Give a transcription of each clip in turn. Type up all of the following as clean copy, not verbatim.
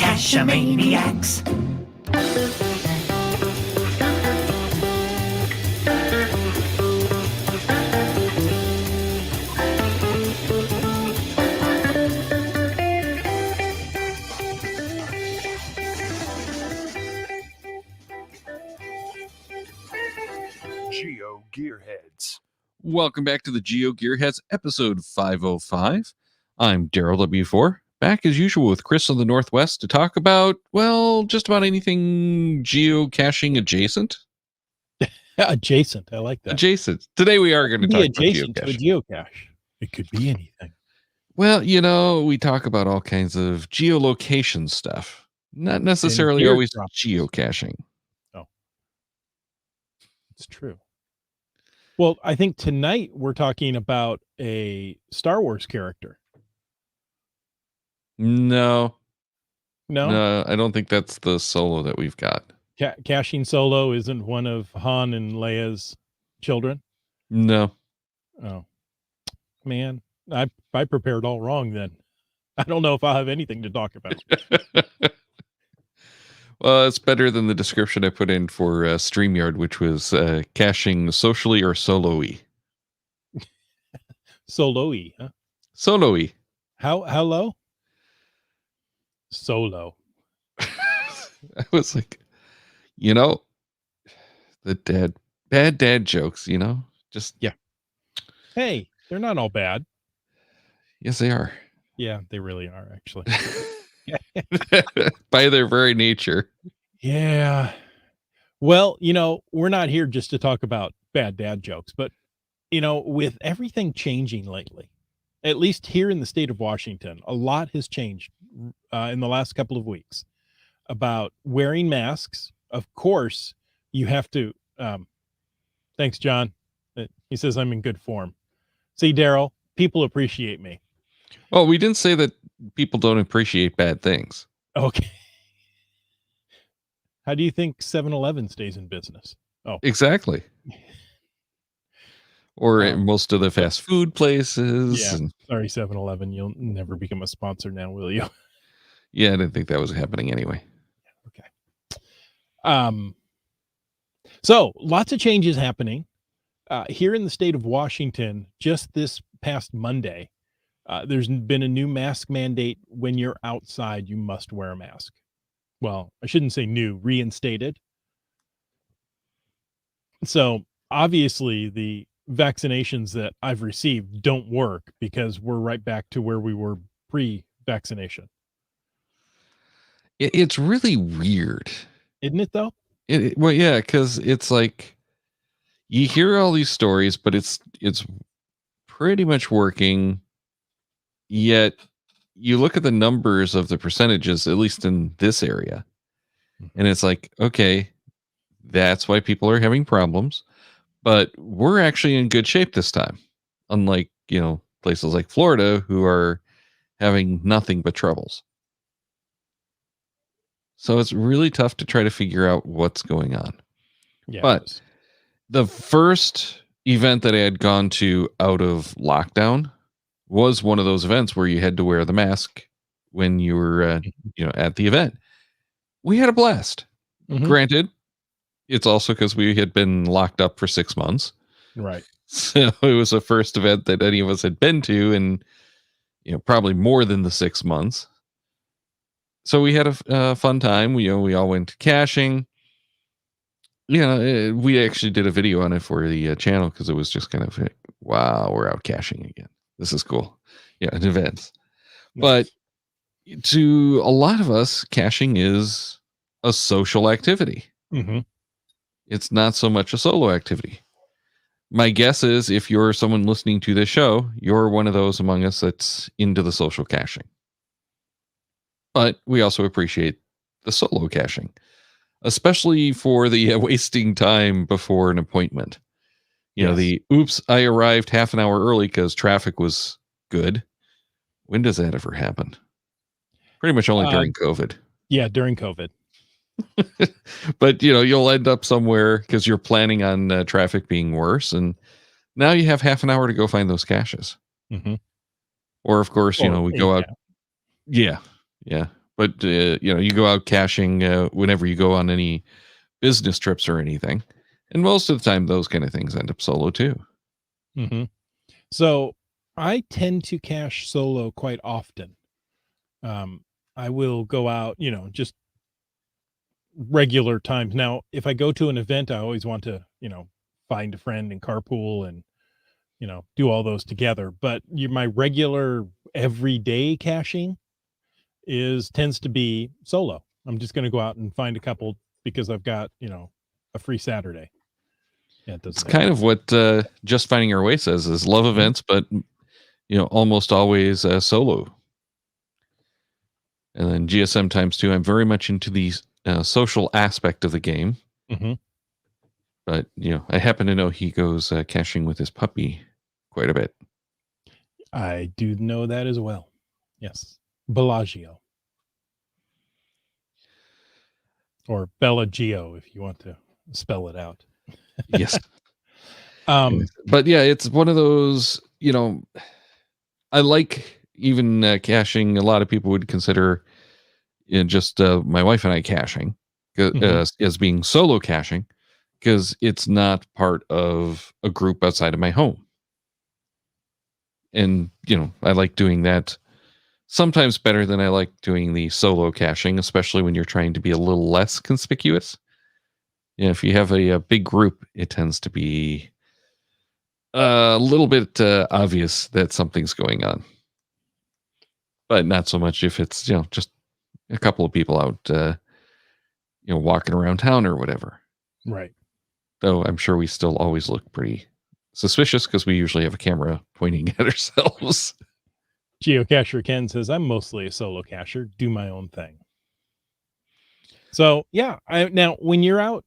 Cachamaniacs. Geo Gearheads. Welcome back to the Geo Gearheads, episode 505. I'm Darryl W4, back as usual with Chris on the Northwest to talk about, well, just about anything geocaching adjacent. Adjacent, I like that. Adjacent. Today we are going to talk about adjacent to a geocaching. geocache. It could be anything. Well, you know, we talk about all kinds of geolocation stuff, not necessarily always geocaching. Oh, it's true. Well, I think tonight we're talking about a Star Wars character. No, No, I don't think that's the solo that we've got. Caching Solo isn't one of Han and Leia's children. No. Oh, man, I prepared all wrong then. I don't know if I'll have anything to talk about. Well, it's better than the description I put in for StreamYard, which was caching socially or solo-y. Solo-y, huh? Solo-y. How low? Solo. I was like, you know, the bad dad jokes, you know, just. Yeah. Hey, they're not all bad. Yes, they are. Yeah, they really are, actually. By their very nature. Yeah. Well, you know, we're not here just to talk about bad dad jokes, but, you know, with everything changing lately, at least here in the state of Washington, a lot has changed in the last couple of weeks about wearing masks. Of course, you have to. Thanks, John. He says I'm in good form. See, Darryl, people appreciate me. Well, we didn't say that people don't appreciate bad things. Okay. How do you think 7-Eleven stays in business? Oh, exactly. Or most of the fast food places. Yeah. Sorry, 7-Eleven. You'll never become a sponsor now, will you? Yeah, I didn't think that was happening anyway. Okay. So lots of changes happening here in the state of Washington. Just this past Monday, there's been a new mask mandate. When you're outside, you must wear a mask. Well, I shouldn't say new, reinstated. So obviously the vaccinations that I've received don't work because we're right back to where we were pre-vaccination. It's really weird. Isn't it though? Well, yeah, because it's like you hear all these stories, but it's pretty much working. Yet you look at the numbers of the percentages, at least in this area, and it's like, okay, that's why people are having problems. But we're actually in good shape this time, unlike, you know, places like Florida who are having nothing but troubles. So it's really tough to try to figure out what's going on. Yeah, but the first event that I had gone to out of lockdown was one of those events where you had to wear the mask when you were, you know, at the event. We had a blast. Mm-hmm. Granted, it's also because we had been locked up for 6 months. Right. So it was the first event that any of us had been to in, you know, probably more than the 6 months. So we had a fun time. We all went caching. You know, we actually did a video on it for the channel because it was just kind of, wow, we're out caching again. This is cool. Yeah, an event. Nice. But to a lot of us, caching is a social activity. Mm-hmm. It's not so much a solo activity. My guess is if you're someone listening to this show, you're one of those among us that's into the social caching. But we also appreciate the solo caching, especially for the wasting time before an appointment. You know, the oops, I arrived half an hour early because traffic was good. When does that ever happen? Pretty much only during COVID. Yeah, during COVID. But, you know, you'll end up somewhere because you're planning on traffic being worse. And now you have half an hour to go find those caches. Mm-hmm. Or, of course, you know, we go out. Yeah. But you go out caching whenever you go on any business trips or anything, and most of the time those kind of things end up solo too. Hmm. So I tend to cache solo quite often. Um, I will go out, just regular times. Now, if I go to an event, I always want to, find a friend and carpool and, do all those together. But my regular everyday caching tends to be solo. I'm just going to go out and find a couple because I've got, a free Saturday. Yeah, it It's doesn't kind matter. of what Just Finding Our Way says: is love Mhm. events, but almost always solo. And then GSM times two. I'm very much into the social aspect of the game, Mhm. but I happen to know he goes caching with his puppy quite a bit. I do know that as well. Yes. Bellagio or Bellagio if you want to spell it out. Yes. Um, But yeah, it's one of those, I like even caching. A lot of people would consider just my wife and I caching mhm. as being solo caching because it's not part of a group outside of my home. And, I like doing that sometimes better than I like doing the solo caching, especially when you're trying to be a little less conspicuous. If you have a big group, it tends to be a little bit obvious that something's going on, but not so much if it's just a couple of people out walking around town or whatever. Right. Though I'm sure we still always look pretty suspicious because we usually have a camera pointing at ourselves. Geocacher Ken says, I'm mostly a solo cacher, do my own thing. So yeah, now when you're out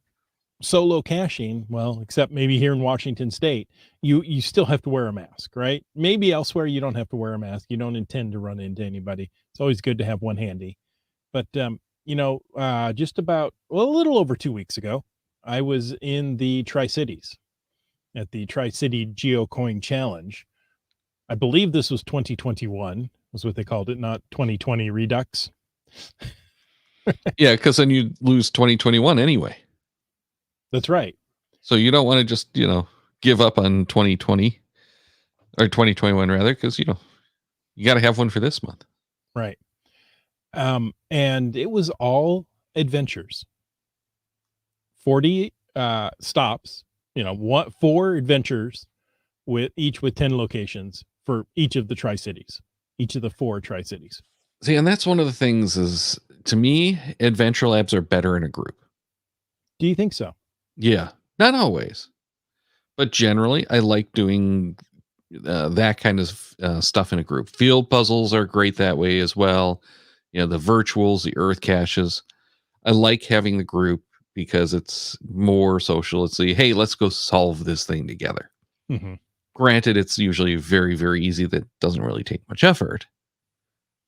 solo caching, well, except maybe here in Washington State, you still have to wear a mask, right? Maybe elsewhere you don't have to wear a mask. You don't intend to run into anybody. It's always good to have one handy. But just about a little over 2 weeks ago, I was in the Tri Cities at the Tri City Geocoin Challenge. I believe this was 2021, was what they called it, not 2020 Redux. Yeah, because then you lose 2021 anyway. That's right. So you don't want to just give up on 2020 or 2021 rather, because you got to have one for this month. Right. And it was all adventures. 40 stops, four adventures with 10 locations for each of the Tri-Cities, each of the four Tri-Cities. See, and that's one of the things is, to me, adventure labs are better in a group. Do you think so? Yeah, not always, but generally, I like doing that kind of stuff in a group. Field puzzles are great that way as well. The virtuals, the earth caches. I like having the group because it's more social. It's the, hey, let's go solve this thing together. Mm-hmm. Granted, it's usually very, very easy. That doesn't really take much effort,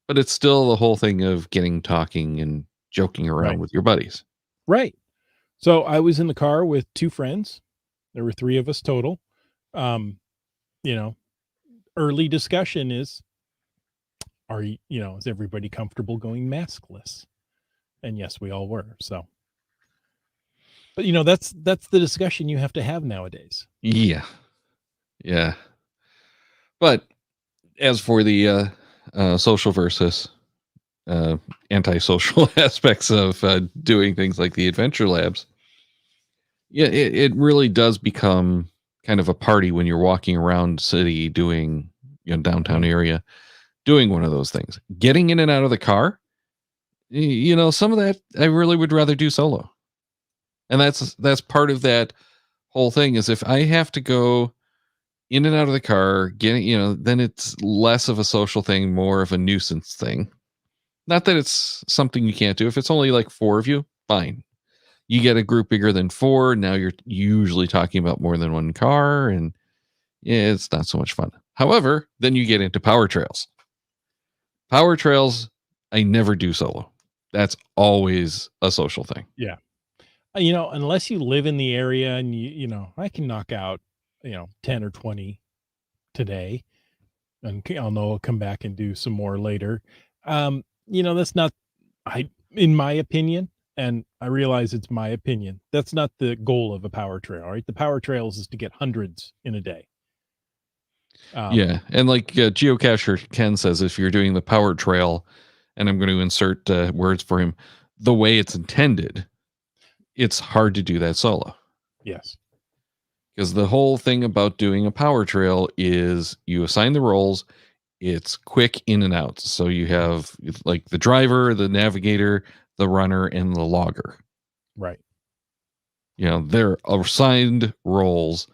but it's still the whole thing of getting talking and joking around Right. with your buddies. Right. So I was in the car with two friends. There were three of us total. Um, you know, early discussion is, is everybody comfortable going maskless? And yes, we all were. So, but that's the discussion you have to have nowadays. Yeah. Yeah. But as for the social versus uh, antisocial aspects of doing things like the adventure labs, yeah, it really does become kind of a party when you're walking around city doing, downtown Mhm. area, doing one of those things. Getting in and out of the car, some of that I really would rather do solo. And that's part of that whole thing is if I have to go in and out of the car, getting, then it's less of a social thing, more of a nuisance thing. Not that it's something you can't do. If it's only like four of you, fine. You get a group bigger than four. Now you're usually talking about more than one car, and yeah, it's not so much fun. However, then you get into power trails. Power trails, I never do solo. That's always a social thing. Yeah. Unless you live in the area and I can knock out, 10 or 20 today and I'll know I'll come back and do some more later. That's not in my opinion, and I realize it's my opinion, that's not the goal of a power trail, right? The power trails is to get hundreds in a day. Yeah, and like geocacher Ken says, if you're doing the power trail, and I'm going to insert words for him, the way it's intended, it's hard to do that solo. Yes. Because the whole thing about doing a power trail is you assign the roles, it's quick in and out. So you have like the driver, the navigator, the runner, and the logger. Right. They're assigned roles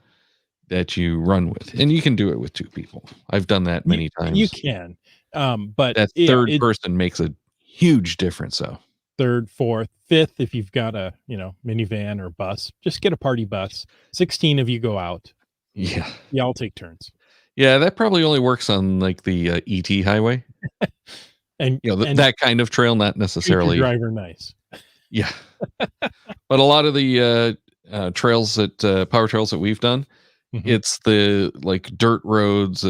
that you run with, and you can do it with two people. I've done that many times. You can, but that third person makes a huge difference. So third, fourth, fifth, if you've got a minivan or bus, just get a party bus. 16 of you go out. Yeah, y'all take turns. Yeah, that probably only works on like the ET highway, and that kind of trail, not necessarily driver nice. Yeah, but a lot of the trails that power trails that we've done, it's the like dirt roads,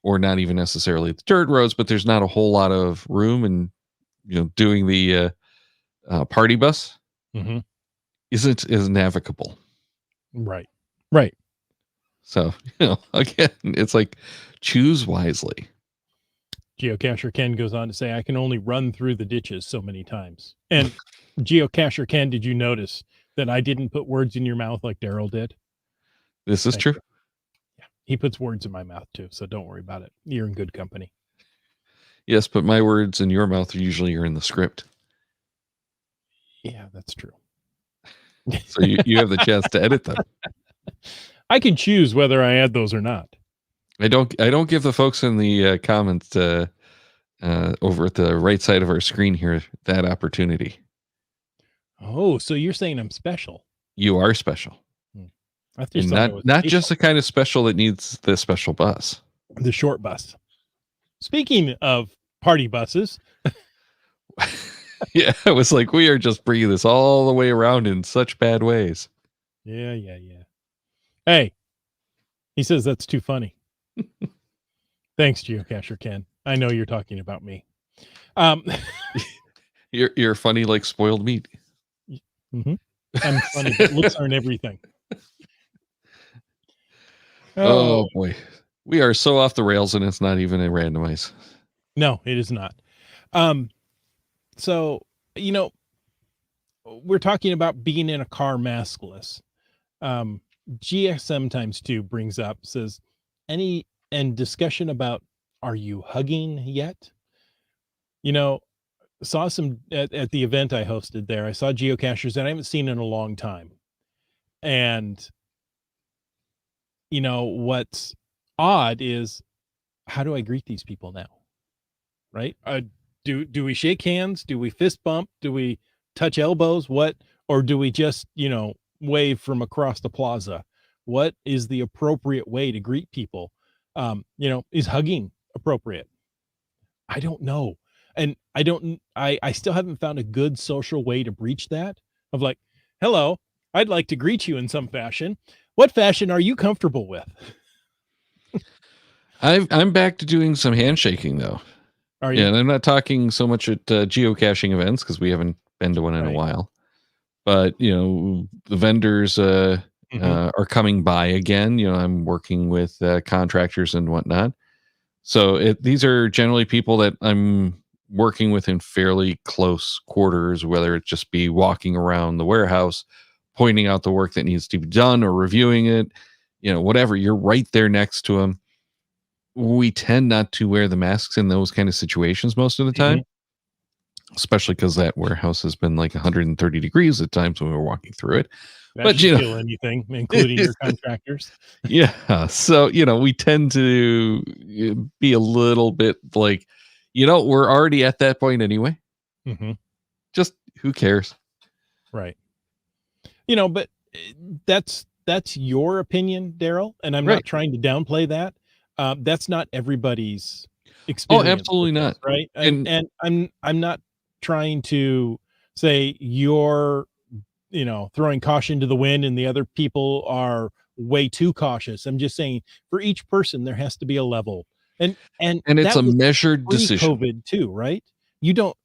or not even necessarily the dirt roads, but there's not a whole lot of room, and doing the party bus isn't as navigable. Right. So again, it's like choose wisely. Geocacher Ken goes on to say, I can only run through the ditches so many times. And Geocacher Ken, did you notice that I didn't put words in your mouth like Darryl did? This is true. Yeah, he puts words in my mouth too, so don't worry about it. You're in good company. Yes, but my words in your mouth usually are in the script. Yeah, that's true. So you have the chance to edit them. I can choose whether I add those or not. I don't give the folks in the comments over at the right side of our screen here that opportunity. Oh, so you're saying I'm special? You are special. I just not just the kind of special that needs the special bus. The short bus. Speaking of party buses. Yeah, it was like we are just bringing this all the way around in such bad ways. Yeah. Hey, he says that's too funny. Thanks, Geocacher Ken. I know you're talking about me. You're funny like spoiled meat. I'm funny, but looks aren't everything. Oh boy, we are so off the rails, and it's not even a randomize. No, it is not. So we're talking about being in a car maskless. GSM times 2 brings up, says and discussion about, are you hugging yet? Saw some at the event I hosted there. I saw geocachers that I haven't seen in a long time. And what's odd is, how do I greet these people now? Right? Do we shake hands? Do we fist bump? Do we touch elbows? Or do we just, wave from across the plaza? What is the appropriate way to greet people? Is hugging appropriate? I don't know. And I still haven't found a good social way to breach that, of like, hello, I'd like to greet you in some fashion. What fashion are you comfortable with? I'm back to doing some handshaking though. Are you? Yeah, and I'm not talking so much at geocaching events, because we haven't been to one in a while. But the vendors are coming by again. I'm working with contractors and whatnot. So these are generally people that I'm working with in fairly close quarters, whether it just be walking around the warehouse, pointing out the work that needs to be done, or reviewing it, whatever. You're right there next to them. We tend not to wear the masks in those kind of situations most of the time, especially because that warehouse has been like 130 degrees at times when we were walking through it. But kill anything, including your contractors. Yeah. So, we tend to be a little bit like, we're already at that point anyway. Just who cares? Right. But that's your opinion, Darryl. And I'm not trying to downplay that. That's not everybody's experience. Oh, absolutely not. Right. And I'm not trying to say you're, throwing caution to the wind and the other people are way too cautious. I'm just saying, for each person, there has to be a level. And it's a measured decision. COVID too, right? You don't,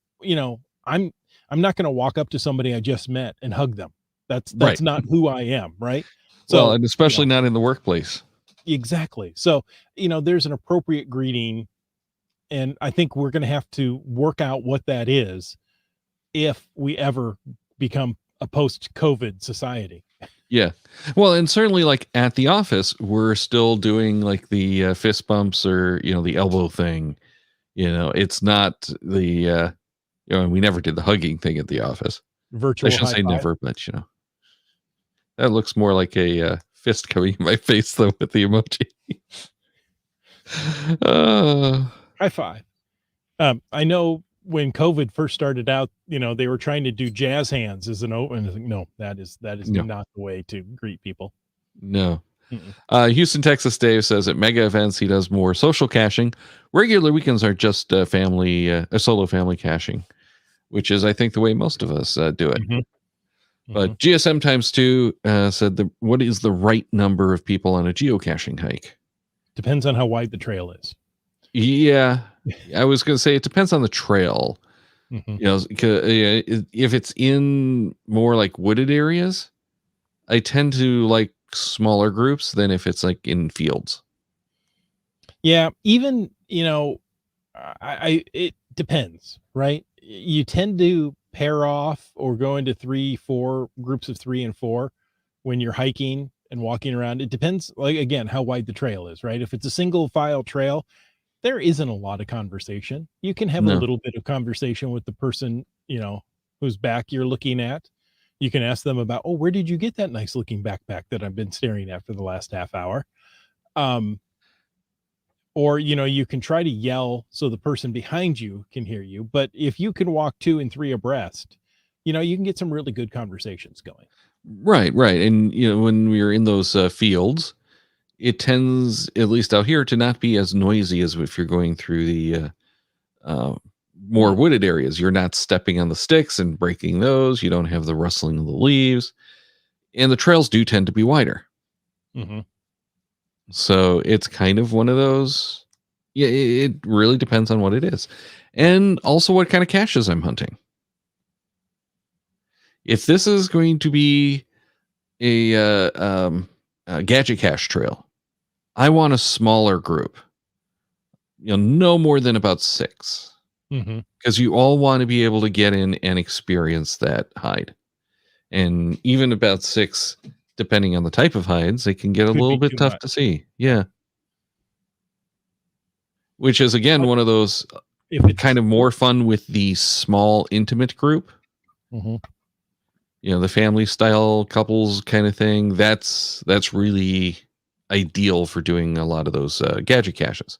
I'm not going to walk up to somebody I just met and hug them. That's Right. not who I am, right? Well, So, and especially not in the workplace. exactly. So, there's an appropriate greeting, and I think we're going to have to work out what that is if we ever become a post-COVID society. Yeah. Well, and certainly like at the office, we're still doing like the fist bumps or, the elbow thing. It's not the, and we never did the hugging thing at the office. I Virtual shouldn't high say five. never, but, that looks more like a fist coming in my face though with the emoji. High five. I know when COVID first started out, they were trying to do jazz hands as an open. No, that is No. not the way to greet people. No. Mm-mm. Houston, Texas Dave says at mega events he does more social caching. Regular weekends are just family, a solo family caching, which is I think the way most of us do it. Mhm. But GSM times 2 said what is the right number of people on a geocaching hike? Depends on how wide the trail is. Yeah, I was going to say it depends on the trail. Mhm. If it's in more like wooded areas, I tend to like smaller groups than if it's like in fields. Yeah, even, it depends, right? You tend to pair off or go into 3, 4 groups of 3 and 4 when you're hiking and walking around. It depends, like, again, how wide the trail is, right? If it's a single file trail, there isn't a lot of conversation. You can have a No. little bit of conversation with the person, whose back you're looking at. You can ask them about, "Oh, where did you get that nice looking backpack that I've been staring at for the last half hour?" Um, or, you can try to yell so the person behind you can hear you. But if you can walk 2 and 3 abreast, you can get some really good conversations going. Right. And when we're in those fields, it tends, at least out here, to not be as noisy as if you're going through the more wooded areas. You're not stepping on the sticks and breaking those. You don't have the rustling of the leaves, and the trails do tend to be wider. Mm-hmm. So it's kind of one of those. Yeah, it really depends on what it is, and also what kind of caches I'm hunting. If this is going to be a gadget cache trail, I want a smaller group. No more than about 6. Mm-hmm. Because you all want to be able to get in and experience that hide. And even about 6, depending on the type of hides, they can get a Could little be bit too tough much. to see. Yeah. Which is, again, But one of those if it's kind of more fun with the small, intimate group. Mhm. The family style couples kind of thing. That's really ideal for doing a lot of those gadget caches.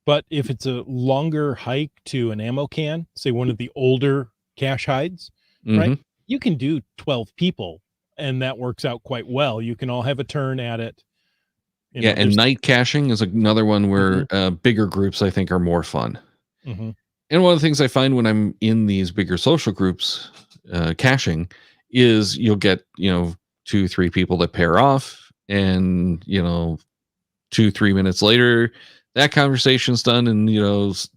But if it's a longer hike to an ammo can, say one of the older cache hides, right? Mm-hmm. You can do 12 people and that works out quite well. You can all have a turn at it. Yeah, and There's night caching is another one where bigger groups, I think, are more fun. Mhm. And one of the things I find when I'm in these bigger social groups caching is you'll get, 2, 3 people that pair off and, 2, 3 minutes later, that conversation's done and,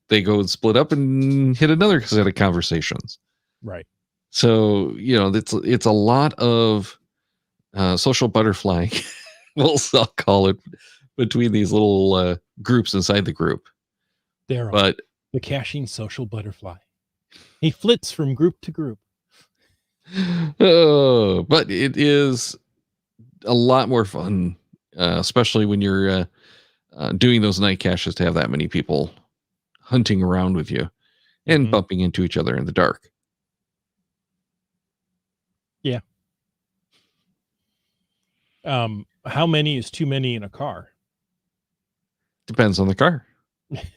they go and split up and hit another set of conversations. Right. So, it's a lot of social butterflying, I'll call it, between these little groups inside the group. Darryl, But the caching social butterfly. He flits from group to group. but it is a lot more fun, especially when you're doing those night caches, to have that many people hunting around with you and Mhm. bumping into each other in the dark. Yeah. How many is too many in a car? Depends on the car.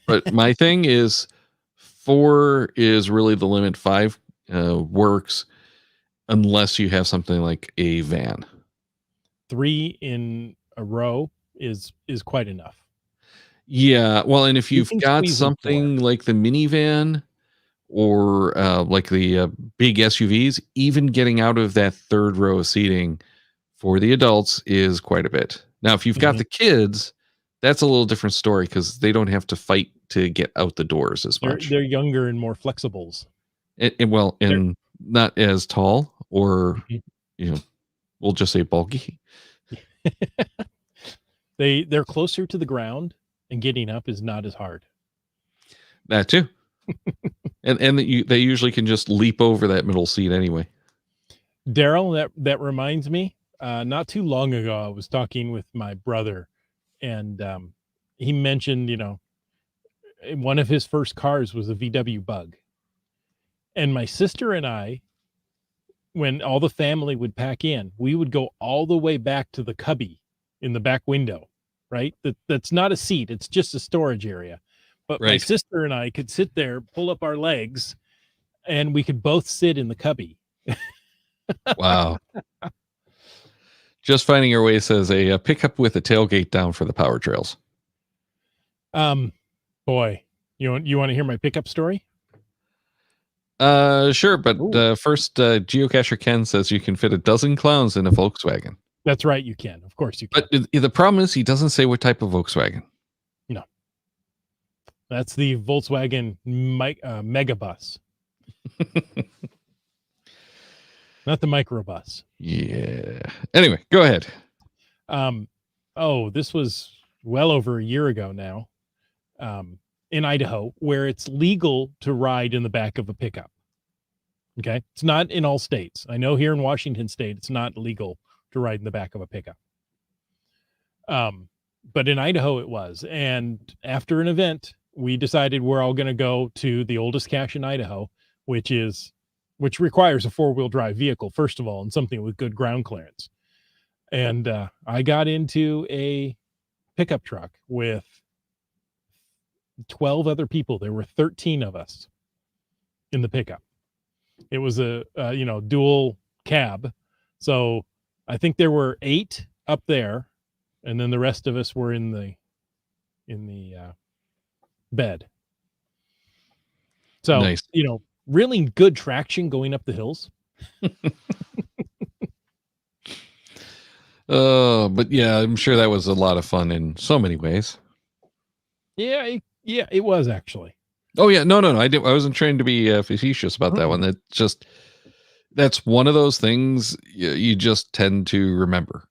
But my thing is 4 is really the limit. 5 works unless you have something like a van. 3 in a row is quite enough. Yeah, well, and if You you've can got squeeze in 4. something like the minivan or like the big SUVs, even getting out of that third row of seating for the adults is quite a bit. Now, if you've got Mhm. the kids, that's a little different story because they don't have to fight to get out the doors as much. They're younger and more flexibles. Well, They're and not as tall, or Mhm. we'll just say bulky. they're closer to the ground, and getting up is not as hard. That too. And they usually can just leap over that middle seat anyway. Darryl, that reminds me, not too long ago, I was talking with my brother, and he mentioned, one of his first cars was a VW Bug, and my sister and I, when all the family would pack in, we would go all the way back to the cubby in the back window, right? That's not a seat; it's just a storage area. But my Right. sister and I could sit there, pull up our legs, and we could both sit in the cubby. Wow. Just finding our way says a pickup with a tailgate down for the power trails. Boy, you want to hear my pickup story? Sure, but Ooh. first, geocacher Ken says you can fit a dozen clowns in a Volkswagen. That's right, you can. Of course you can. But the problem is he doesn't say what type of Volkswagen. No, that's the Volkswagen Megabus, not the microbus. Yeah. Anyway, go ahead. This was well over a year ago now, in Idaho, where it's legal to ride in the back of a pickup. Okay, it's not in all states. I know here in Washington State, it's not legal to ride in the back of a pickup. But in Idaho it was. And after an event, we decided we're all going to go to the oldest cache in Idaho, which requires a 4-wheel drive vehicle, first of all, and something with good ground clearance. And I got into a pickup truck with 12 other people. There were 13 of us in the pickup. It was a dual cab. So I think there were 8 up there, and then the rest of us were in the bed. So, Nice. really good traction going up the hills. But yeah, I'm sure that was a lot of fun in so many ways. Yeah, it was actually. Oh yeah, no. I wasn't trying to be facetious about that one. That's one of those things you just tend to remember.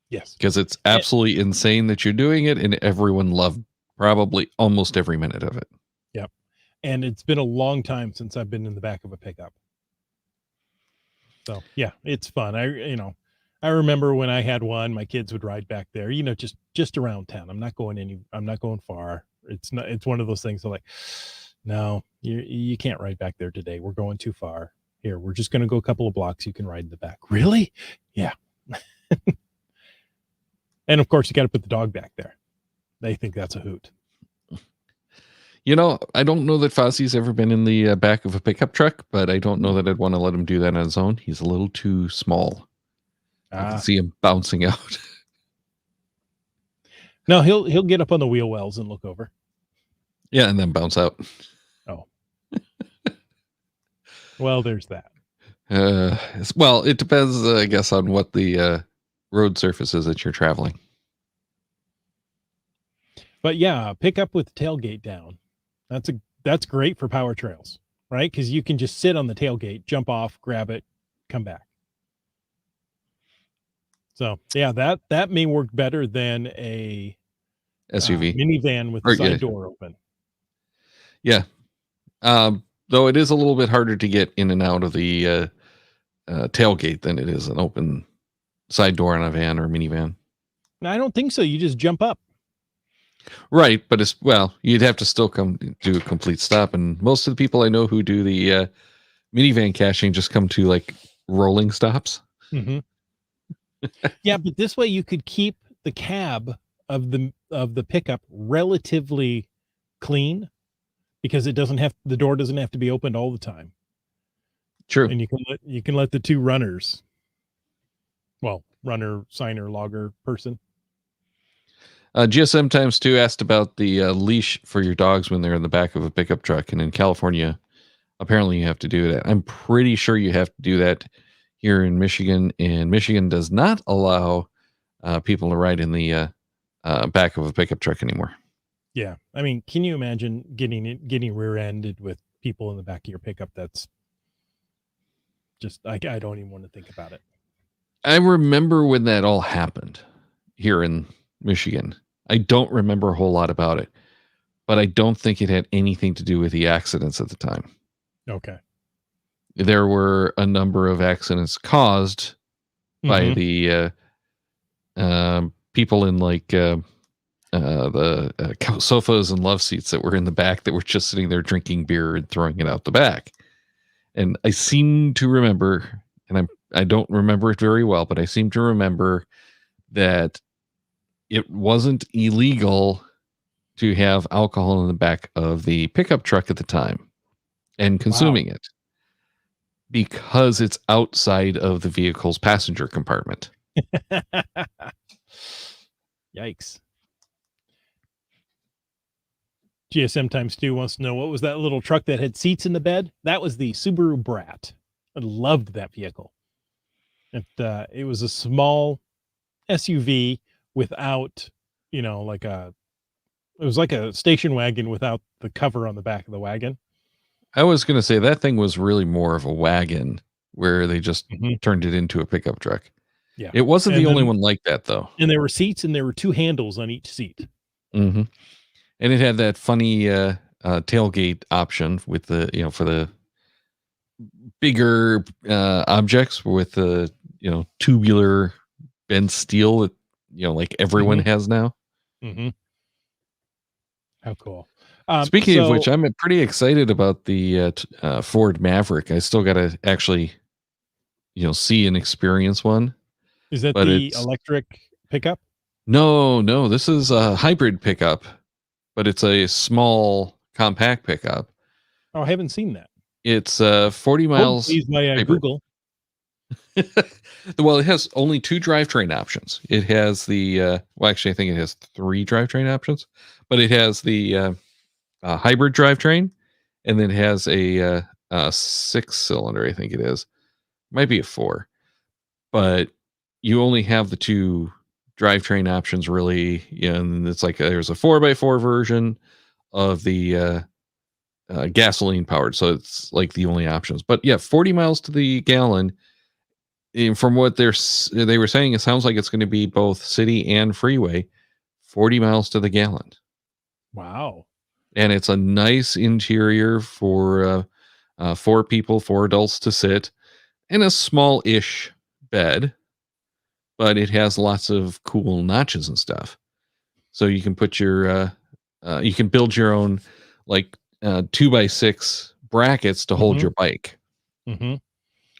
Yes, because it's absolutely insane that you're doing it, and everyone loved probably almost every minute of it. Yep. And it's been a long time since I've been in the back of a pickup. So yeah, it's fun. I remember when I had one, my kids would ride back there, just around town. I'm not going far. It's one of those things that like, no, you can't ride back there today. We're going too far. Here, we're just going to go a couple of blocks. You can ride in the back. Really? Yeah. And of course, you got to put the dog back there. They think that's a hoot. I don't know that Fozzie's ever been in the back of a pickup truck, but I don't know that I'd want to let him do that on his own. He's a little too small. I can see him bouncing out. No, he'll get up on the wheel wells and look over. Yeah, and then bounce out. Oh. Well, there's that. Well, it depends, I guess, on what the road surface is that you're traveling. But yeah, pick up with tailgate down. That's great for power trails, right? Because you can just sit on the tailgate, jump off, grab it, come back. So yeah, that may work better than a SUV minivan with the side door open. Yeah. Though it is a little bit harder to get in and out of the tailgate than it is an open side door on a van or minivan. I don't think so. You just jump up. Right, but you'd have to still come do a complete stop, and most of the people I know who do the minivan caching just come to like rolling stops. Mm-hmm. Yeah, but this way you could keep the cab of the pickup relatively clean, because the door doesn't have to be opened all the time. True. And you can let the two runners, runner, signer, logger person. GSM times 2 asked about the leash for your dogs when they're in the back of a pickup truck, and in California, apparently you have to do that. I'm pretty sure you have to do that here in Michigan, and Michigan does not allow people to ride in the back of a pickup truck anymore. Yeah, I mean, can you imagine getting rear-ended with people in the back of your pickup? That's just I don't even want to think about it. I remember when that all happened here in Michigan. I don't remember a whole lot about it, but I don't think it had anything to do with the accidents at the time. Okay. There were a number of accidents caused by the people in like the sofas and love seats that were in the back that were just sitting there drinking beer and throwing it out the back. And I seem to remember, and I don't remember it very well, but I seem to remember that it wasn't illegal to have alcohol in the back of the pickup truck at the time and consuming it because it's outside of the vehicle's passenger compartment. Yikes. GSM times 2 wants to know, what was that little truck that had seats in the bed? That was the Subaru Brat. I loved that vehicle. It was a small SUV without, it was like a station wagon without the cover on the back of the wagon. I was going to say that thing was really more of a wagon where they just turned it into a pickup truck. Yeah. It wasn't the only one like that, though. And there were seats, and there were 2 handles on each seat. Mm-hmm. And it had that funny tailgate option with the, for the bigger objects with the, tubular bent steel that, like everyone has now. Mm-hmm. How cool. Speaking of which, I'm pretty excited about the Ford Maverick. I still got to actually, see and experience one. Is that the electric pickup? No, this is a hybrid pickup, but it's a small compact pickup. Oh, I haven't seen that. It's 40 miles. Please via Google. Well, it has only 2 drivetrain options. It has the actually, I think it has 3 drivetrain options, but it has the hybrid drivetrain, and then it has a 6-cylinder. I think it is. Might be a 4, but you only have the 2 drivetrain options, really. And it's like there's a 4x4 version of the gasoline powered, so it's like the only options. But yeah, 40 miles to the gallon. And from what they were saying, it sounds like it's going to be both city and freeway, 40 miles to the gallon. Wow. And it's a nice interior for 4 people, 4 adults to sit in a small-ish bed, but it has lots of cool notches and stuff. So you can put your, you can build your own like 2x6 brackets to hold your bike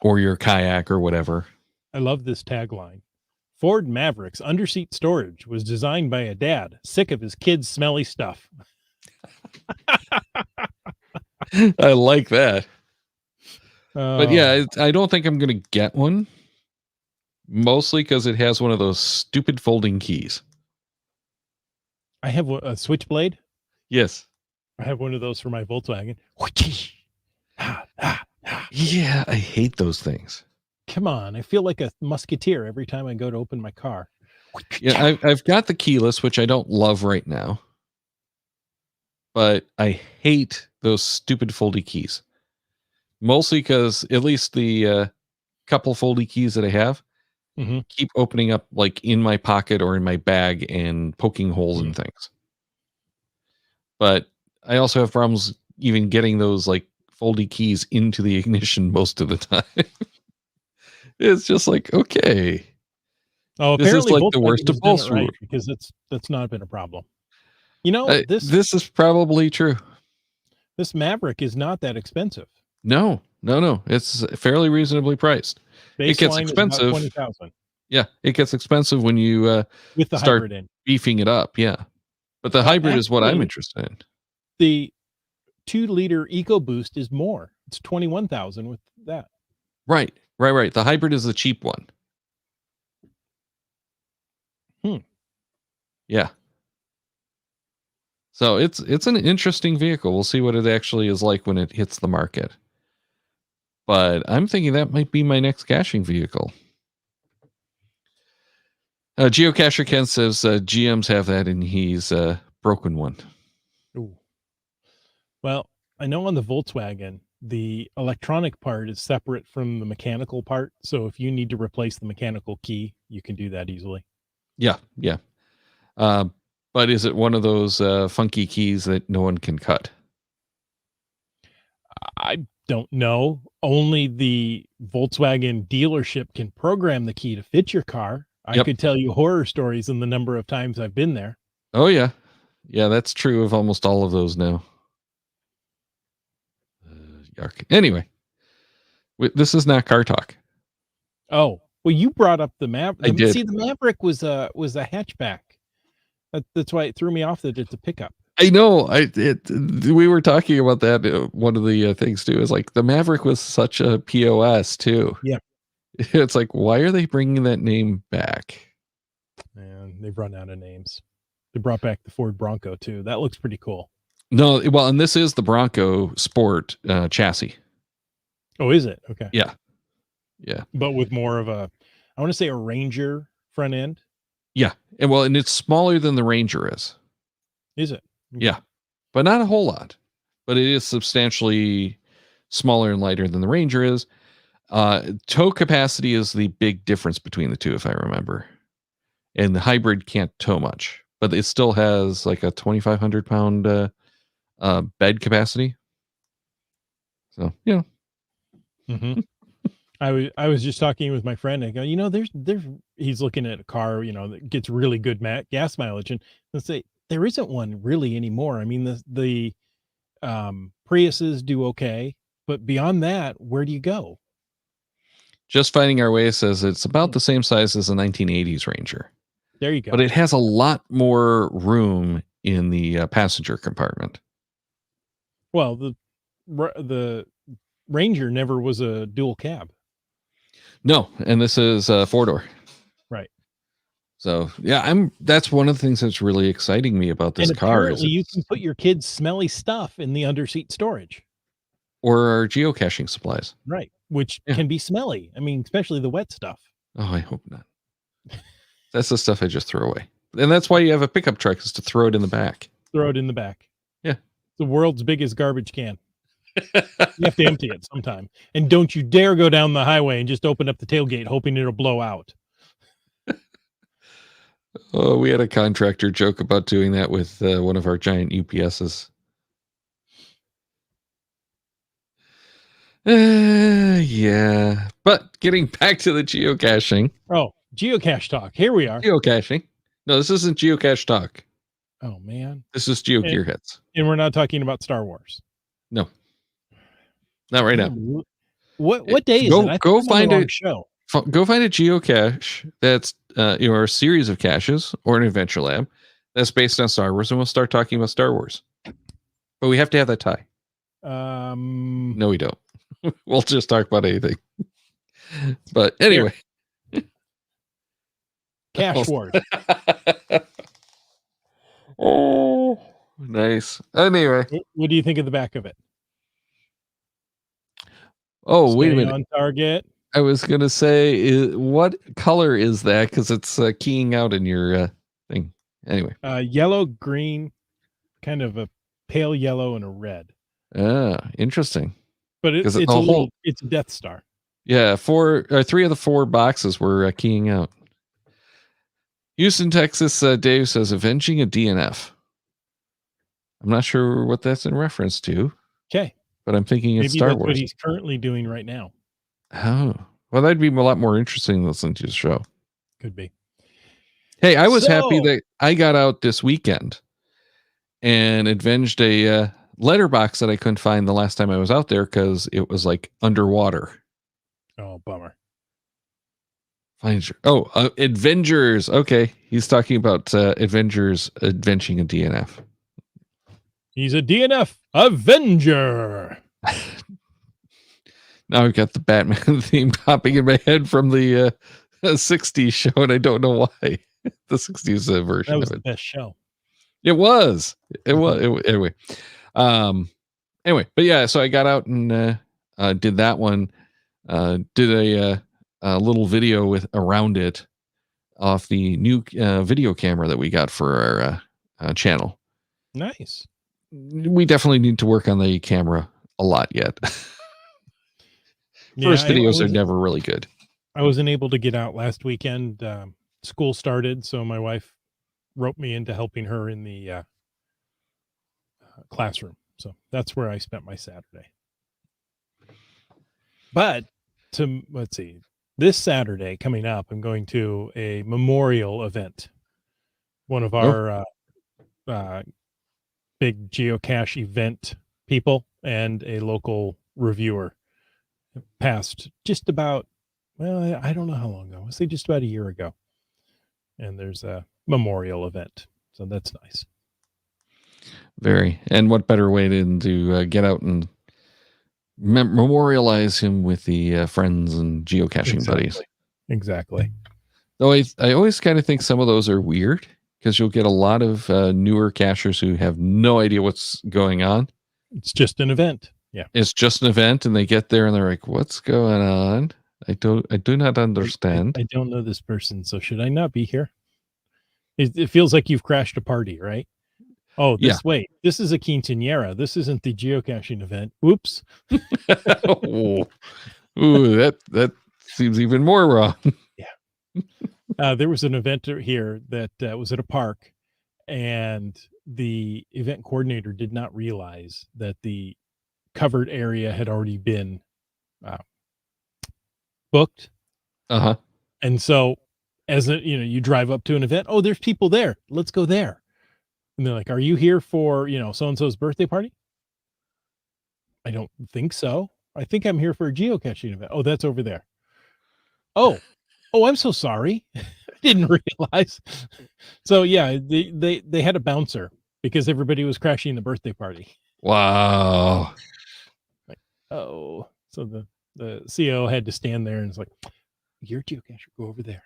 or your kayak or whatever. I love this tagline. Ford Maverick's underseat storage was designed by a dad sick of his kids' smelly stuff. I like that. But yeah, I don't think I'm going to get one. Mostly because it has one of those stupid folding keys. I have a switchblade. Yes. I have one of those for my Volkswagen. Yeah, I hate those things. Come on. I feel like a musketeer every time I go to open my car. Yeah, I've got the keyless, which I don't love right now. But I hate those stupid foldy keys. Mostly because at least the couple foldy keys that I have keep opening up like in my pocket or in my bag and poking holes in things. But I also have problems even getting those like foldy keys into the ignition most of the time. It's just like, okay. Oh, this is like the worst of both, right, because that's not been a problem. This is probably true. This Maverick is not that expensive. No. It's fairly reasonably priced. It gets expensive. $20,000. Yeah, it gets expensive when you with the start hybrid in. Beefing it up. Yeah, but the hybrid is what I'm interested in. The 2-liter EcoBoost is more. It's $21,000 with that. Right. The hybrid is the cheap one. Yeah. So it's an interesting vehicle. We'll see what it actually is like when it hits the market. But I'm thinking that might be my next caching vehicle. Geocacher Ken says GMs have that and he's broken one. Ooh. Well, I know on the Volkswagen, the electronic part is separate from the mechanical part. So if you need to replace the mechanical key, you can do that easily. Yeah. But is it one of those funky keys that no one can cut? I don't know. Only the Volkswagen dealership can program the key to fit your car. I Yep. could tell you horror stories in the number of times I've been there. Oh yeah. Yeah, that's true of almost all of those now. Yuck. Anyway, this is not car talk. Oh, well, you brought up the Maverick. I did. See, the Maverick was a hatchback. That's why it threw me off that it's a pickup. I know. We were talking about that. One of the things too is like the Maverick was such a POS too. Yeah. It's like, why are they bringing that name back? And they've run out of names. They brought back the Ford Bronco too. That looks pretty cool. No, well, and this is the Bronco Sport chassis. Oh, is it? Okay. Yeah. But with more of a, I want to say a Ranger front end. Yeah. And it's smaller than the Ranger is. Is it? Yeah. But not a whole lot. But it is substantially smaller and lighter than the Ranger is. Tow capacity is the big difference between the two, if I remember. And the hybrid can't tow much, but it still has like a 2,500 pound bed capacity. So, yeah. Mm-hmm. I was just talking with my friend. I go, there's he's looking at a car, that gets really good gas mileage, and let's say there isn't one really anymore. I mean, the Priuses do okay, but beyond that, where do you go? Just Finding Our Way says it's about the same size as a 1980s Ranger. There you go. But it has a lot more room in the passenger compartment. Well, the Ranger never was a dual cab. No, and this is a 4-door. Right. So yeah, that's one of the things that's really exciting me about this car. Apparently you can put your kids' smelly stuff in the underseat storage. Or our geocaching supplies. Right. Which can be smelly. I mean, especially the wet stuff. Oh, I hope not. That's the stuff I just throw away. And that's why you have a pickup truck, is to throw it in the back. Throw it in the back. Yeah. The world's biggest garbage can. You have to empty it sometime. And don't you dare go down the highway and just open up the tailgate hoping it'll blow out. Oh, we had a contractor joke about doing that with one of our giant UPSs. Yeah. But getting back to the geocaching. Oh, geocache talk. Here we are. Geocaching. No, this isn't geocache talk. Oh, man. This is Geo Gearheads. And we're not talking about Star Wars. No. Not right now. What day is it? Go find a show. Go find a geocache that's or a series of caches or an adventure lab that's based on Star Wars, and we'll start talking about Star Wars. But we have to have that tie. No, we don't. We'll just talk about anything. But anyway. Cache Wars. Oh, nice. Anyway. What do you think of the back of it? Oh, wait a minute. On target. I was going to say, what color is that? Because it's keying out in your thing. Anyway. Yellow, green, kind of a pale yellow, and a red. Ah, interesting. But it's a Death Star. Yeah, 3 of the 4 boxes were keying out. Houston, Texas, Dave says, avenging a DNF. I'm not sure what that's in reference to. Okay. But I'm thinking it's Star Wars. Maybe that's what he's currently doing right now. Oh, well, that'd be a lot more interesting than listening to the show. Could be. Hey, I was happy that I got out this weekend and avenged a letterbox that I couldn't find the last time I was out there because it was like underwater. Oh, bummer. Avengers. Okay. He's talking about Avengers avenging a DNF. He's a DNF Avenger. Now I've got the Batman theme popping in my head from the 60s show, and I don't know why. The 60s version. That was the best show. It was. Anyway. But yeah, so I got out and did that one. Did a little video around it off the new video camera that we got for our channel. Nice. We definitely need to work on the camera a lot yet. First I videos are was never really good. I wasn't able to get out last weekend. School started, so my wife roped me into helping her in the classroom. So that's where I spent my Saturday. But let's see, this Saturday coming up, I'm going to a memorial event. One of Oh. our big geocache event people and a local reviewer passed just about, well, I don't know how long ago. I say just about a year ago. And there's a memorial event. So that's nice. Very. And what better way to get out and memorialize him with the friends and geocaching buddies. Exactly. Though I always kind of think some of those are weird because you'll get a lot of newer cachers who have no idea what's going on. It's just an event. Yeah. It's just an event, and they get there and they're like, "What's going on? I do not understand. I don't know this person, so should I not be here?" It feels like you've crashed a party, right? Oh, wait, this is a quinceañera. This isn't the geocaching event. Whoops. Ooh, that seems even more wrong. Yeah. There was an event here that was at a park, and the event coordinator did not realize that the covered area had already been booked. Uh-huh. And so as you drive up to an event, oh, there's people there. Let's go there. And they're like, "Are you here for, so-and-so's birthday party?" "I don't think so. I think I'm here for a geocaching event." "Oh, that's over there." Oh, I'm so sorry. I didn't realize. So yeah, they had a bouncer because everybody was crashing the birthday party. Wow. Like, oh, so the CO had to stand there and it's like, "You're a geocacher, go over there."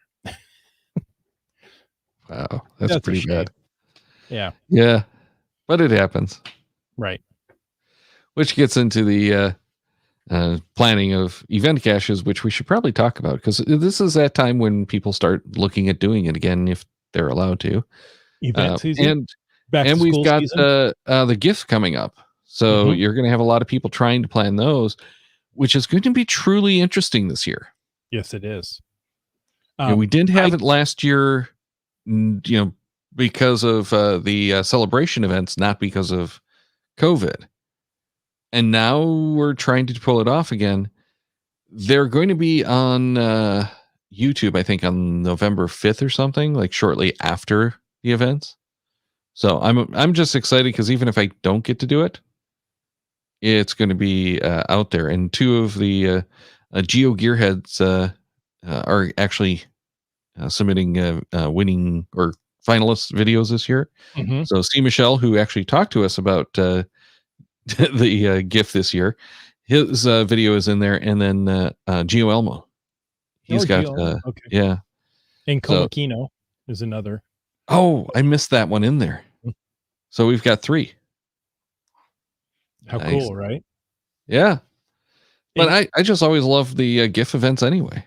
Wow, that's pretty bad. Yeah. Yeah, but it happens. Right. Which gets into the planning of event caches, which we should probably talk about because this is that time when people start looking at doing it again if they're allowed to. Event season. And we've got the GIF coming up. So you're going to have a lot of people trying to plan those, which is going to be truly interesting this year. Yes, it is. We didn't have it last year, because of the celebration events, not because of COVID. And now we're trying to pull it off again. They're going to be on YouTube, I think, on November 5th or something, like shortly after the events. So I'm just excited because even if I don't get to do it, it's going to be out there. And two of the Geo Gearheads are actually submitting winning or finalist videos this year. Mm-hmm. So C. Michelle, who actually talked to us about the GIF this year, his video is in there, and then Geo Elmo. He's got okay. Yeah. And Komakino is another. Oh, I missed that one in there. So we've got 3. How cool, right? Yeah. But I just always love the GIF events anyway.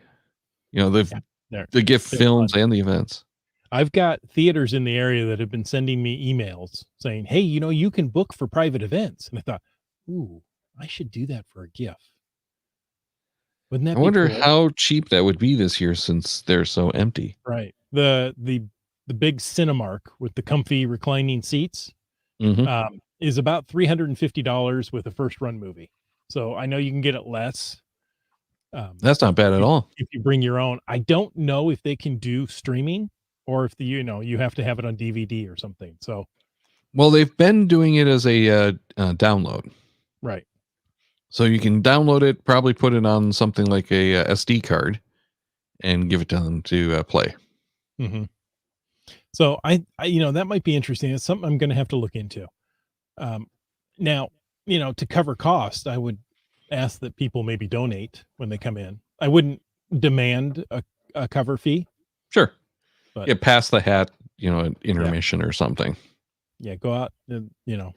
The GIF films fun. And the events. I've got theaters in the area that have been sending me emails saying, "Hey, you can book for private events." And I thought, ooh, I should do that for a GIF. Wouldn't that be wonder cool? how cheap that would be this year since they're so empty. Right. The big Cinemark with the comfy reclining seats is about $350 with a first run movie. So I know you can get it less. That's not bad at all. If you bring your own. I don't know if they can do streaming or if you have to have it on DVD or something. So, well, they've been doing it as a download. Right. So you can download it, probably put it on something like a SD card and give it to them to play. Mm-hmm. So I that might be interesting. It's something I'm going to have to look into. Now, to cover cost, I would ask that people maybe donate when they come in. I wouldn't demand a cover fee. Sure. But pass the hat, an intermission or something. Yeah, go out and,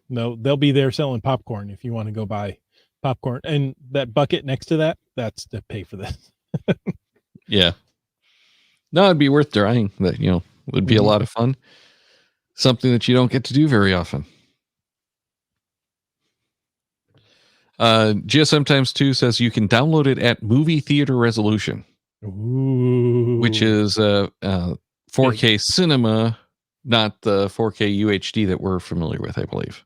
they'll be there selling popcorn if you want to go buy popcorn. And that bucket next to that's to pay for this. Yeah. No, it'd be worth trying. That, would be a lot of fun. Something that you don't get to do very often. GSM times 2 says you can download it at movie theater resolution, which is 4K cinema, not the 4K UHD that we're familiar with, I believe.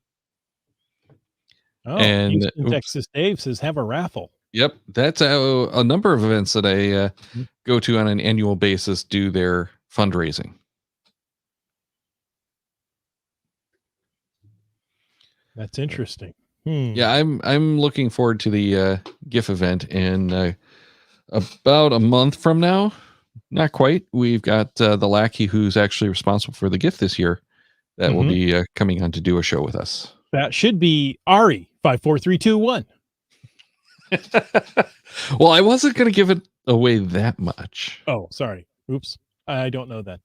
Oh, And Houston, Texas Dave says have a raffle. Yep, that's a number of events that I go to on an annual basis do their fundraising. That's interesting. Yeah, I'm looking forward to the GIF event, and about a month from now, not quite, we've got the lackey who's actually responsible for the GIF this year that will be coming on to do a show with us. That should be Ari 54321. Well, I wasn't going to give it away that much. Oh, sorry. Oops. I don't know that.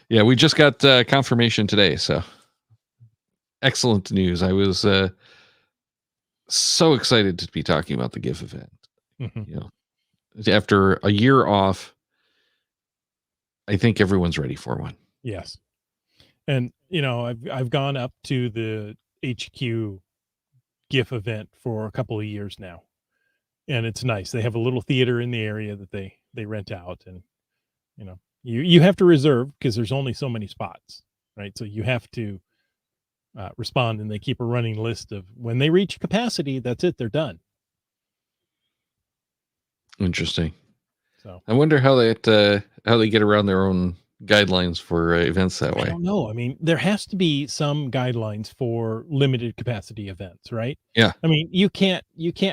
Yeah, we just got confirmation today, so excellent news. I was so excited to be talking about the GIF event. You know, after a year off, I think everyone's ready for one. Yes. And you know, I've gone up to the HQ GIF event for a couple of years now. And it's nice. They have a little theater in the area that they rent out, and you know, you have to reserve because there's only so many spots, right? So you have to respond, and they keep a running list of when they reach capacity, that's it, they're done. Interesting. So I wonder how they get around their own guidelines for events that way. I don't know. I mean, there has to be some guidelines for limited capacity events, right? Yeah. I mean, you can't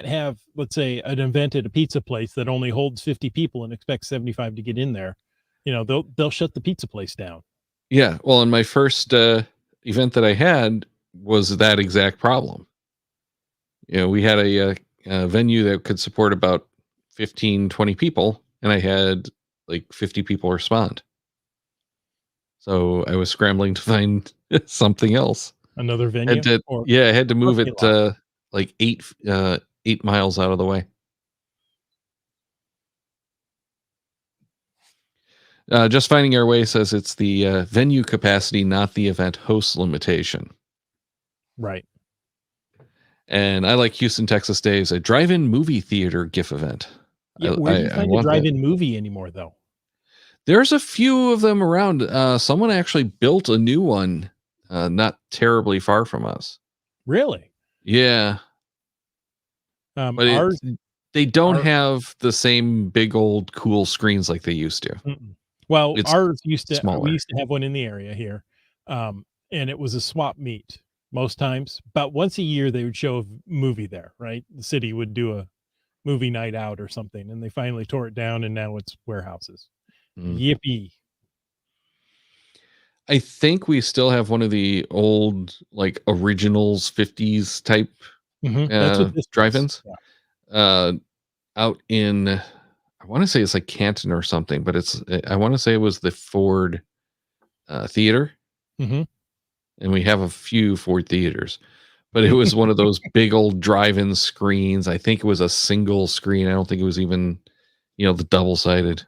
have, let's say, an event at a pizza place that only holds 50 people and expect 75 to get in there. You know, they'll shut the pizza place down. Yeah. Well, in my first event that I had was that exact problem. You know, we had a venue that could support about 15, 20 people, and I had like 50 people respond. So I was scrambling to find something else. Another venue? I had to move it like 8 miles out of the way. Just Finding Our Way says it's the venue capacity, not the event host limitation. Right. And I like Houston, Texas Dave's a drive-in movie theater GIF event. Yeah, where do you find a drive-in movie anymore, though? There's a few of them around. Someone actually built a new one not terribly far from us. Really? Yeah. But they don't have the same big old cool screens like they used to. Well, it's ours used to, smaller. we used to have one in the area here. And it was a swap meet most times. About once a year, they would show a movie there, right? The city would do a movie night out or something, and they finally tore it down, and now it's warehouses. Yippee. I think we still have one of the old, like, originals 50s type drive-ins out in, I want to say it's like Canton or something, but I want to say it was the Ford theater. And we have a few Ford theaters, but it was one of those big old drive-in screens. I think it was a single screen. I don't think it was even, the double-sided.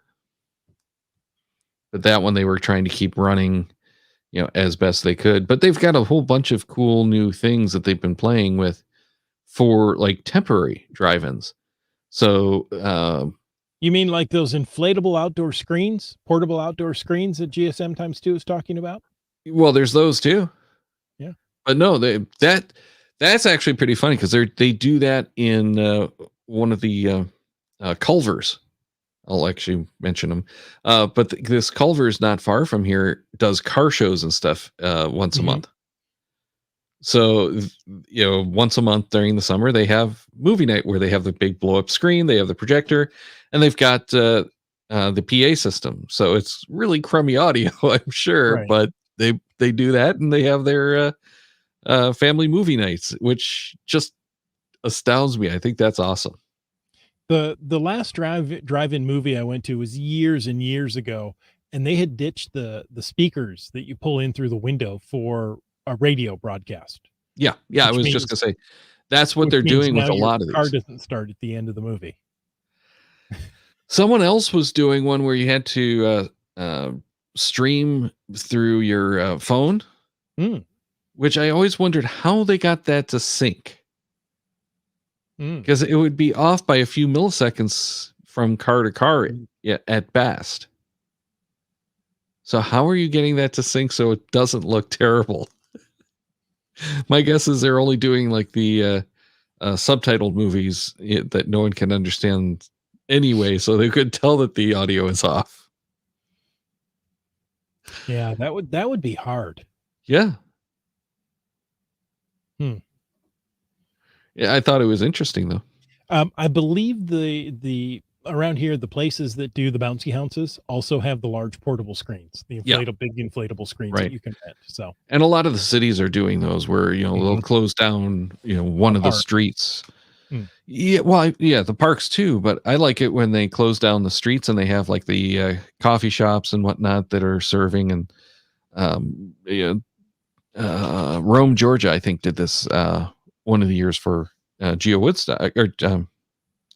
But that one they were trying to keep running, as best they could. But they've got a whole bunch of cool new things that they've been playing with for like temporary drive-ins. So, you mean like those inflatable outdoor screens, portable outdoor screens that GSM times 2 is talking about? Well, there's those too. Yeah. But no, that's actually pretty funny because they do that in one of the Culvers. I'll actually mention them. But this Culver's not far from here does car shows and stuff once a month. So, once a month during the summer, they have movie night where they have the big blow up screen, they have the projector, and they've got the PA system. So it's really crummy audio, I'm sure, but they do that, and they have their family movie nights, which just astounds me. I think that's awesome. The last drive-in movie I went to was years and years ago, and they had ditched the speakers that you pull in through the window for a radio broadcast. Yeah. I was just gonna say that's what they're doing with a lot of these. Car doesn't start at the end of the movie. Someone else was doing one where you had to stream through your phone. which I always wondered how they got that to sync. Mm. Because it would be off by a few milliseconds from car to car at best. So how are you getting that to sync so it doesn't look terrible? My guess is they're only doing like the subtitled movies that no one can understand anyway, so they could tell that the audio is off. Yeah, that would be hard. Yeah. Hmm. Yeah, I thought it was interesting though. I believe the around here, the places that do the bouncy houses also have the large portable screens, the Yeah. big inflatable screens Right. that you can rent. So, And a lot of the cities are doing those where, they'll close down, one of the park. streets. Hmm. Yeah, well, yeah, the parks too, but I like it when they close down the streets and they have like the coffee shops and whatnot that are serving. And Rome, Georgia, I think did this one of the years for Geo Woodstock or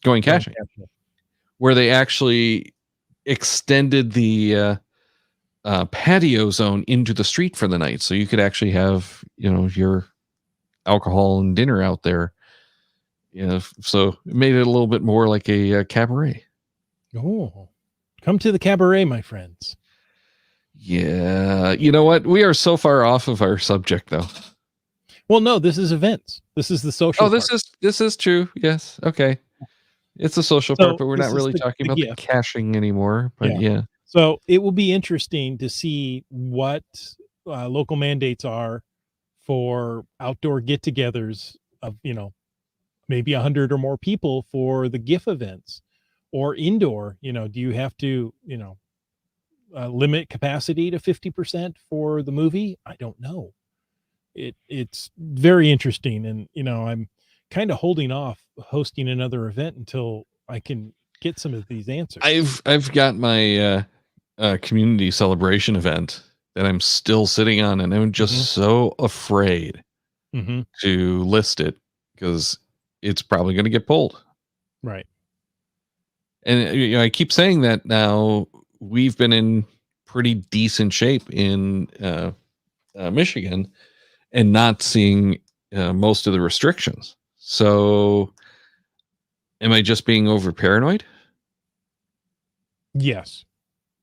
going caching, where they actually extended the patio zone into the street for the night, so you could actually have your alcohol and dinner out there. So it made it a little bit more like a cabaret. Oh, come to the cabaret, my friends. Yeah, you know what? We are so far off of our subject, though. Well, no, this is events. This is the social. Oh, this is true. Yes. Okay. It's a social part, but we're not really talking about the caching anymore. But yeah. So it will be interesting to see what local mandates are for outdoor get-togethers of maybe 100 or more people for the GIF events, or indoor. Do you have to limit capacity to 50% for the movie? I don't know. It's very interesting, and I'm kind of holding off hosting another event until I can get some of these answers. I've got my community celebration event that I'm still sitting on, and I'm just so afraid to list it because it's probably going to get pulled. Right. And I keep saying that now. We've been in pretty decent shape in Michigan and not seeing most of the restrictions. So am I just being over paranoid? Yes.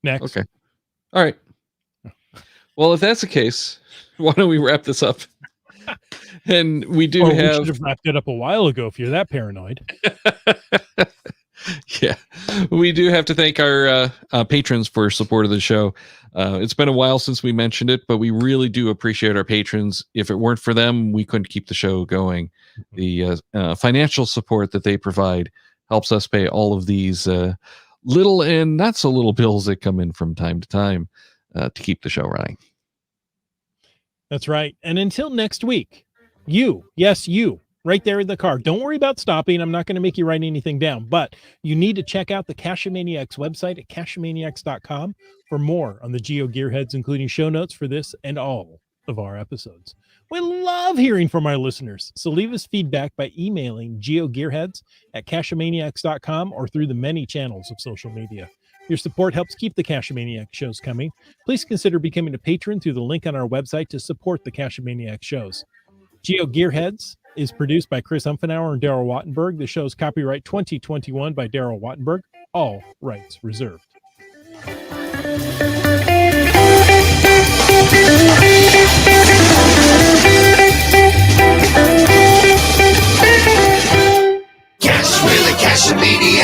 Next. Okay. All right. Well, if that's the case, why don't we wrap this up? And we do we have... should have wrapped it up a while ago if you're that paranoid. Yeah, we do have to thank our patrons for support of the show. It's been a while since we mentioned it, but we really do appreciate our patrons. If it weren't for them, we couldn't keep the show going. The financial support that they provide helps us pay all of these little and not so little bills that come in from time to time to keep the show running. That's right. And until next week, you, right there in the car. Don't worry about stopping. I'm not going to make you write anything down, but you need to check out the Cachamaniacs website at cachamaniacs.com for more on the Geo Gearheads, including show notes for this and all of our episodes. We love hearing from our listeners, so leave us feedback by emailing geogearheads@cachamaniacs.com or through the many channels of social media. Your support helps keep the Cachamaniac shows coming. Please consider becoming a patron through the link on our website to support the Cachamaniac shows. Geo Gearheads is produced by Chris Umfenauer and Darryl Wattenberg. The show's copyright 2021 by Darryl Wattenberg. All rights reserved. Cash with a Cachamaniac.